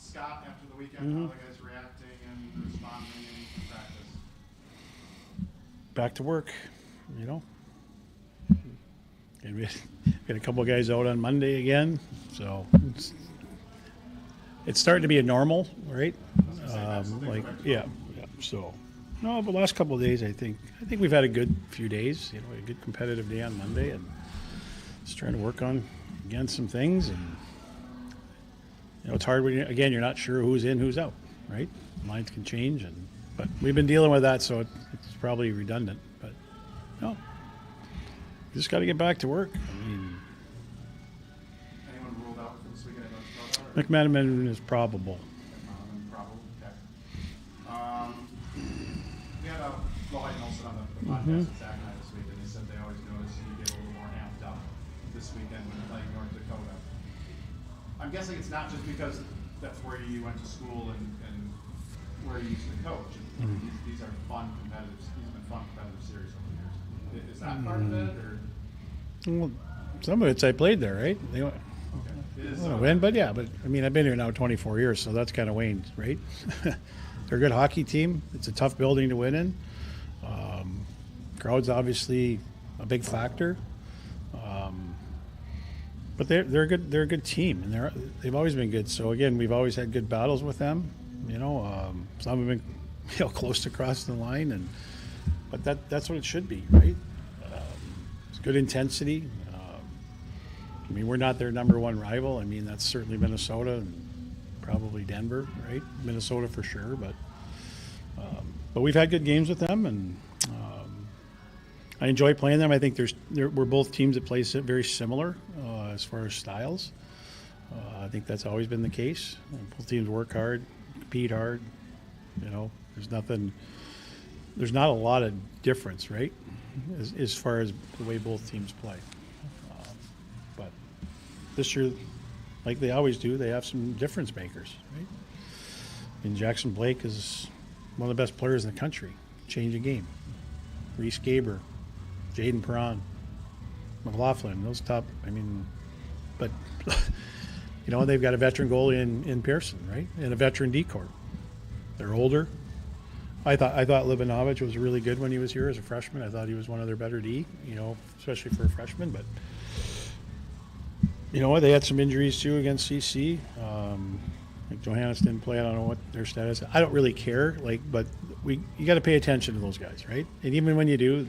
Scott, after the weekend, how are the guys reacting and responding in practice? Back to work, you know. And we got a couple of guys out on Monday again, so it's starting to be a normal, right? Yeah. So, no, but last couple of days, I think we've had a good few days. You know, a good competitive day on Monday, and just trying to work on again some things. And you know, it's hard when you're not sure who's in, who's out, right? Lines can change, but we've been dealing with that, so it's probably redundant. But no, just got to get back to work. I mean, anyone ruled out for this weekend? Or? McManaman is probable. Probable. Okay. We had Lloyd Nelson on the podcast with Zach and I this week, and they said they always notice you get a little more amped up this weekend when playing North Dakota. I'm guessing it's not just because that's where you went to school and where you used to coach. These are fun competitive. These have been fun competitive series over the years. Is that part of it, or? Well, some of it's I played there, right? They want to win, but I mean, I've been here now 24 years, so that's kind of waned, right? They're a good hockey team. It's a tough building to win in. Crowd's obviously a big factor, but they're a good team, and they've always been good. So again, we've always had good battles with them. You know, some have been close to crossing the line, but that's what it should be, right? It's good intensity. I mean, we're not their number one rival. I mean, that's certainly Minnesota and probably Denver, right? Minnesota for sure, but we've had good games with them, and I enjoy playing them. I think we're both teams that play very similar as far as styles. I think that's always been the case. Both teams work hard, compete hard. You know, there's not a lot of difference, right, as far as the way both teams play. But this year, like they always do, they have some difference makers, right? I mean, Jackson Blake is one of the best players in the country. Change a game. Reese Gaber, Jaden Perron, McLaughlin, those top. I mean, but you know, they've got a veteran goalie in Pearson, right, and a veteran D-corps. They're older. I thought Libanovich was really good when he was here as a freshman. I thought he was one of their better D, you know, especially for a freshman. But you know, they had some injuries too against CC. Like Johannes didn't play. I don't know what their status is. I don't really care. But you got to pay attention to those guys, right? And even when you do,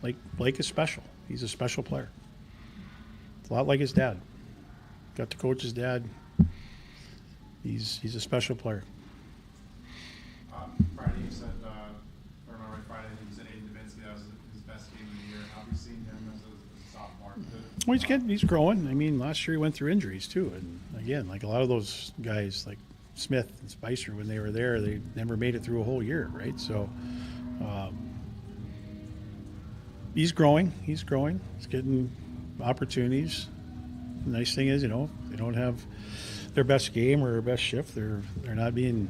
like Blake is special. He's a special player. It's a lot like his dad. Got to coach his dad. He's a special player. Friday, you said, Friday, he said Aiden Dubinsky, that was his best game of the year. How have you seen him as a sophomore? Well, he's growing. I mean, last year he went through injuries too. And again, like a lot of those guys, like Smith and Spicer, when they were there, they never made it through a whole year, right? So he's growing. He's getting opportunities. The nice thing is, you know, they don't have their best game or their best shift. They're not being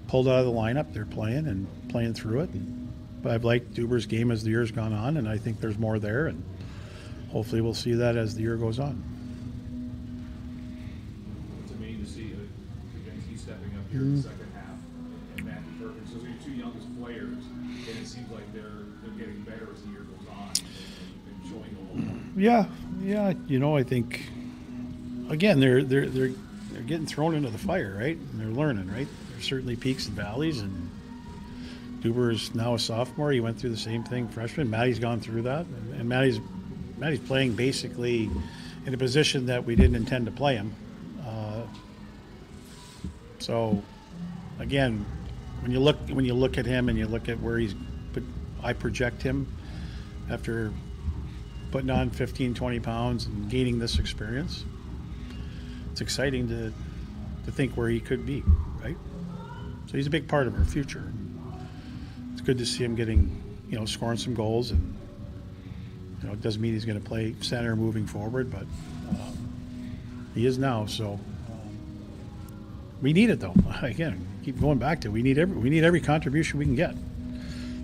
pulled out of the lineup. They're playing through it. But I've liked Duber's game as the year's gone on, and I think there's more there, and hopefully we'll see that as the year goes on. It's amazing to see Dubinsky stepping up here in the second half, and Matthew Perkins. Those are your two youngest players, and it seems like they're getting better as the year goes on and showing a little more. Yeah. You know, I think again they're getting thrown into the fire, right? And they're learning, right? There's certainly peaks and valleys, and Duber is now a sophomore. He went through the same thing freshman. Matty's gone through that, and Matty's playing basically in a position that we didn't intend to play him. So again, when you look at him and you look at where I project him after putting on 15, 20 pounds and gaining this experience, it's exciting to think where he could be, right? So he's a big part of our future. It's good to see him getting, you know, scoring some goals, and you know, it doesn't mean he's going to play center moving forward, but he is now. So we need it, though. Again, keep going back to it. We need every contribution we can get.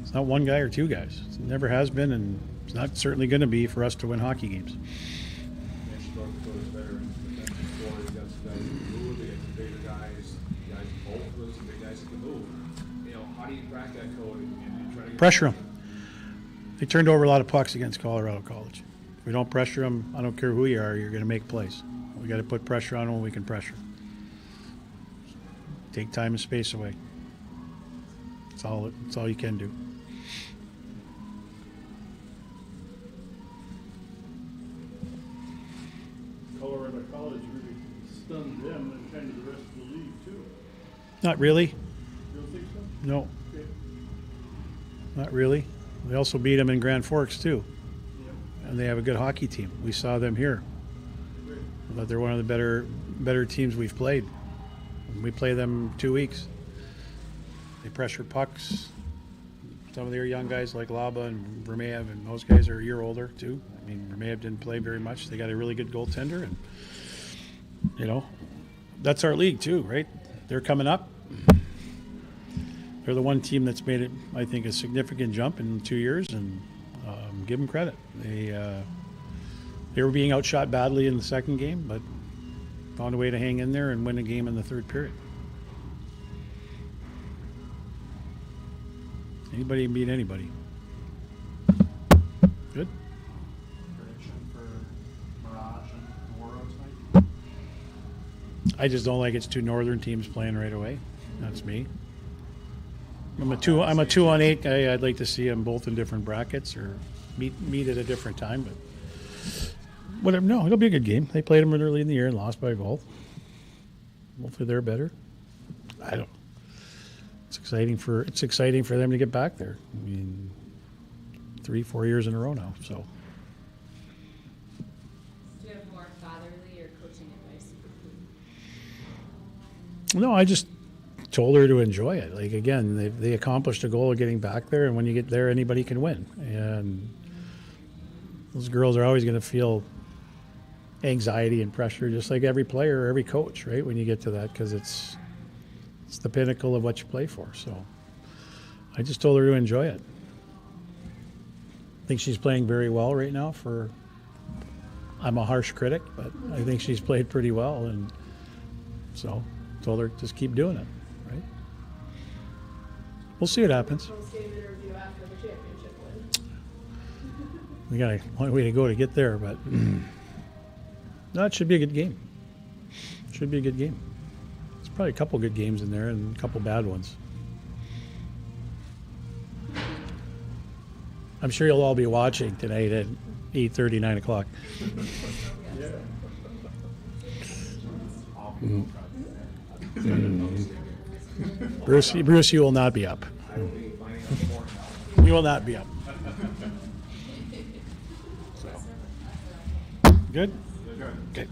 It's not one guy or two guys. It never has been, and it's not certainly going to be for us to win hockey games. some big guys that can move. You know, how do you crack that code and try to get Pressure them. They turned over a lot of pucks against Colorado College. If we don't pressure them, I don't care who you are, you're going to make plays. We got to put pressure on them when we can pressure. Take time and space away. That's all you can do. Colorado College really stunned them and kind of the rest of the league too. Not really. You don't think so? No, Okay. not really. We also beat them in Grand Forks too, Yep. and they have a good hockey team. We saw them here. Great. But they're one of the better teams we've played. We play them 2 weeks. They pressure pucks. Some of their young guys like Laba and Vermeev and those guys are a year older too. I mean, Vermeev didn't play very much. They got a really good goaltender, and you know, that's our league too, right? They're coming up. They're the one team that's made it, I think, a significant jump in 2 years, and give them credit. They were being outshot badly in the second game, but found a way to hang in there and win a game in the third period. Anybody can beat anybody. Good. Prediction for Mirage and Moro tonight? I just don't like it's two northern teams playing right away. That's me. I'm a 2-on-8 guy. I'd like to see them both in different brackets or meet at a different time, but whatever. No, it'll be a good game. They played them early in the year and lost by a goal. Hopefully they're better. I don't. It's exciting for them to get back there. I mean, 3-4 years in a row now. So Do you have more fatherly or coaching advice? no, I just told her to enjoy it. Like again, they accomplished a goal of getting back there, and when you get there, anybody can win. And those girls are always going to feel anxiety and pressure, just like every player, every coach, right? When you get to that, because it's the pinnacle of what you play for. So I just told her to enjoy it. I think she's playing very well right now. I'm a harsh critic, but I think she's played pretty well, and so told her just keep doing it, right? We'll see what happens. Post-game interview after the championship win. We got a long way to go to get there, but no, it should be a good game. Should be a good game. There's probably a couple good games in there and a couple bad ones. I'm sure you'll all be watching tonight at 8:30, 9 o'clock. Bruce, you will not be up. You will not be up. Good? Okay.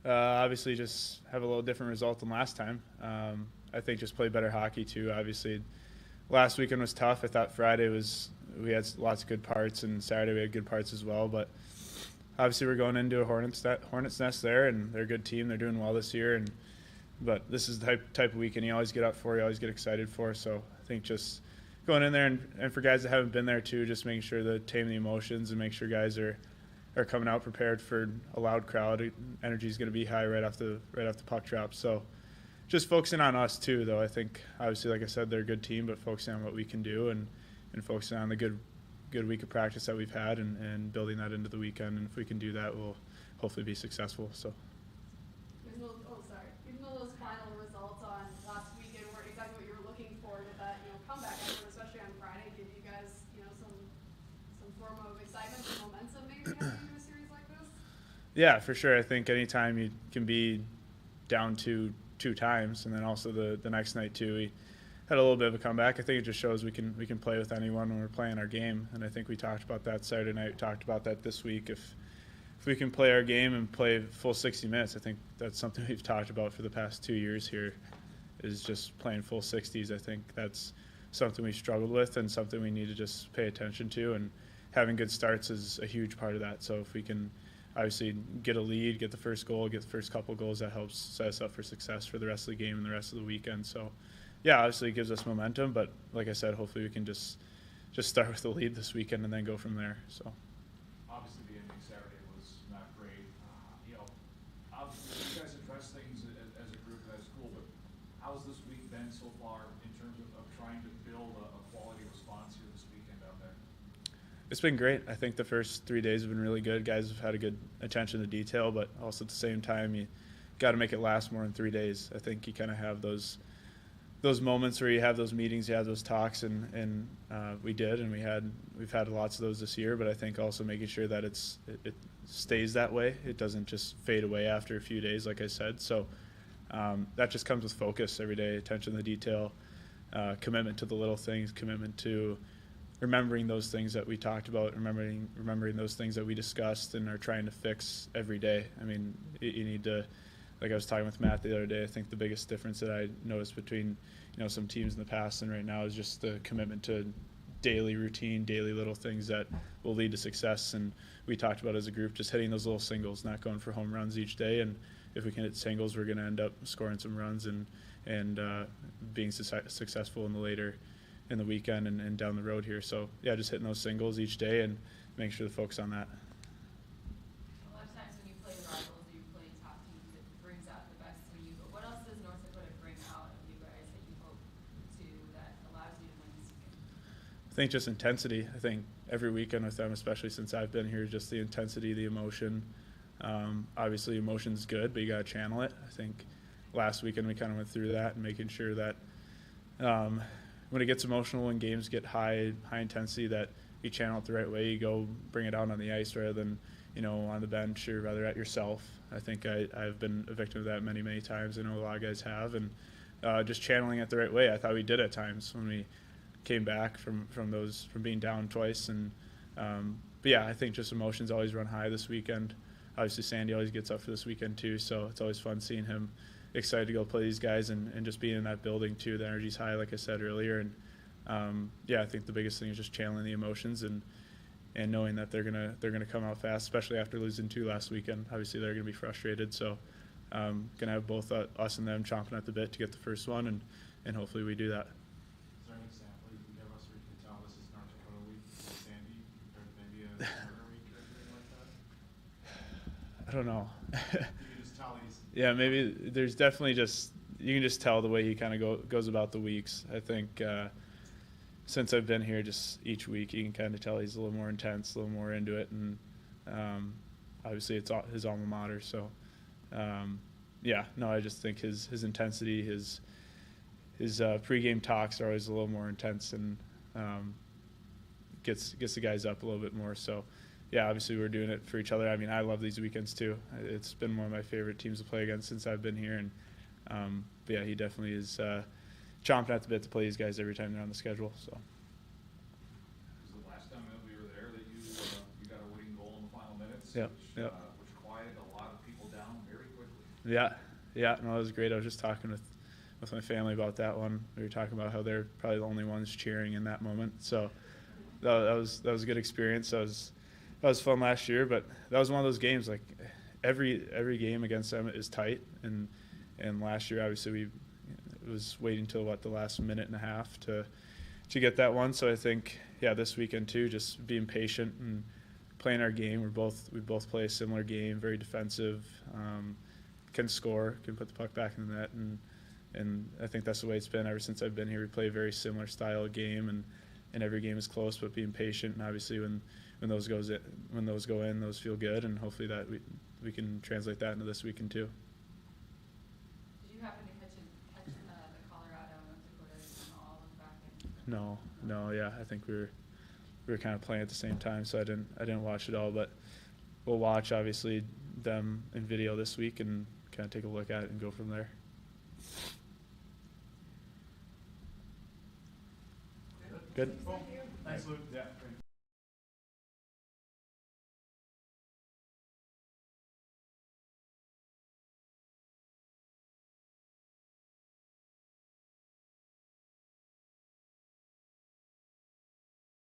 Obviously, just have a little different result than last time. I think just play better hockey too. Obviously, last weekend was tough. I thought Friday we had lots of good parts, and Saturday we had good parts as well. But obviously, we're going into a Hornets nest there, and they're a good team. They're doing well this year, but this is the type of weekend you always get up for, you always get excited for. So I think just going in there and for guys that haven't been there too, just making sure to tame the emotions and make sure guys are coming out prepared for a loud crowd. Energy is going to be high right off the puck drop. So just focusing on us too, though. I think obviously, like I said, they're a good team, but focusing on what we can do and focusing on the good week of practice that we've had and building that into the weekend. And if we can do that, we'll hopefully be successful. So. Even though those final results on last weekend weren't exactly what you were looking for, did that comeback effort, especially on Friday, give you guys some form of excitement and momentum maybe heading into a series like this? Yeah, for sure. I think anytime you can be down two times, and then also the next night too, we had a little bit of a comeback. I think it just shows we can play with anyone when we're playing our game, and I think we talked about that Saturday night. We talked about that this week. If we can play our game and play full 60 minutes, I think that's something we've talked about for the past 2 years here, is just playing full 60s. I think that's something we struggled with and something we need to just pay attention to, and having good starts is a huge part of that. So if we can obviously get a lead, get the first goal, get the first couple goals, that helps set us up for success for the rest of the game and the rest of the weekend. So yeah, obviously it gives us momentum, but like I said, hopefully we can just start with the lead this weekend and then go from there. So Obviously, the ending Saturday was not great. Obviously, you guys address things as a group and as a school, but how's this week been so far in terms of trying to build a quality response here this weekend out there? it's been great. I think the first 3 days have been really good. Guys have had a good attention to detail, but also at the same time, you got to make it last more than 3 days. I think you kind of have those moments where you have those meetings, you have those talks, and we did, and we've had lots of those this year. But I think also making sure that it stays that way. It doesn't just fade away after a few days, like I said. So that just comes with focus every day, attention to the detail, commitment to the little things, commitment to remembering those things that we talked about, remembering those things that we discussed and are trying to fix every day. I mean, you need to. Like I was talking with Matt the other day, I think the biggest difference that I noticed between some teams in the past and right now is just the commitment to daily routine, daily little things that will lead to success. And we talked about as a group just hitting those little singles, not going for home runs each day. And if we can hit singles, we're going to end up scoring some runs and being successful in the weekend and down the road here. So yeah, just hitting those singles each day and make sure to focus on that. A lot of times when you play rivals or you play top teams, it brings out the best in you. But what else does North Dakota bring out of you guys that you hope to, that allows you to win this game? I think just intensity. I think every weekend with them, especially since I've been here, just the intensity, the emotion. Obviously, emotion's good, but you got to channel it. I think last weekend we kind of went through that and making sure that when it gets emotional and games get high intensity, that you channel it the right way. You go bring it out on the ice rather than on the bench or rather at yourself. I think I've been a victim of that many times. I know a lot of guys have, and just channeling it the right way. I thought we did at times when we came back from being down twice. And but yeah, I think just emotions always run high this weekend. Obviously, Sandy always gets up for this weekend too, so it's always fun seeing him excited to go play these guys and just being in that building too. The energy's high, like I said earlier, and yeah, I think the biggest thing is just channeling the emotions and knowing that they're gonna come out fast, especially after losing 2 last weekend. Obviously, they're gonna be frustrated, so gonna have both us and them chomping at the bit to get the first one, and hopefully we do that. Is there an example you can give us where you can tell this is North Dakota week with Sandy, or maybe a Turner week or anything like that? I don't know. You can just tell he's. Yeah, maybe there's definitely you can just tell the way he kind of goes about the weeks. I think since I've been here, just each week you can kind of tell he's a little more intense, a little more into it, and obviously it's his alma mater. So yeah, no, I just think his intensity, his pregame talks are always a little more intense and gets the guys up a little bit more. So. Yeah, obviously we're doing it for each other. I mean, I love these weekends too. It's been one of my favorite teams to play against since I've been here, and but yeah, he definitely is chomping at the bit to play these guys every time they're on the schedule. So. Was the last time that we were there that you got a winning goal in the final minutes, Yep. which quieted a lot of people down very quickly? Yeah, yeah, no, it was great. I was just talking with my family about that one. We were talking about how they're probably the only ones cheering in that moment. So that was a good experience. That was fun last year, but that was one of those games. Like every game against them is tight, and last year obviously it was waiting till the last minute and a half to get that one. So I think this weekend too, just being patient and playing our game. We both play a similar game, very defensive, can score, can put the puck back in the net, and I think that's the way it's been ever since I've been here. We play a very similar style of game, and every game is close, but being patient, and obviously when those go in, those feel good, and hopefully that we can translate that into this weekend too. Did you happen to catch the Colorado, North Dakota, and all of them back in? No, yeah, I think we were kind of playing at the same time, so I didn't watch it all, but we'll watch obviously them in video this week and kind of take a look at it and go from there. Good. Cool. Thanks, Luke. Yeah.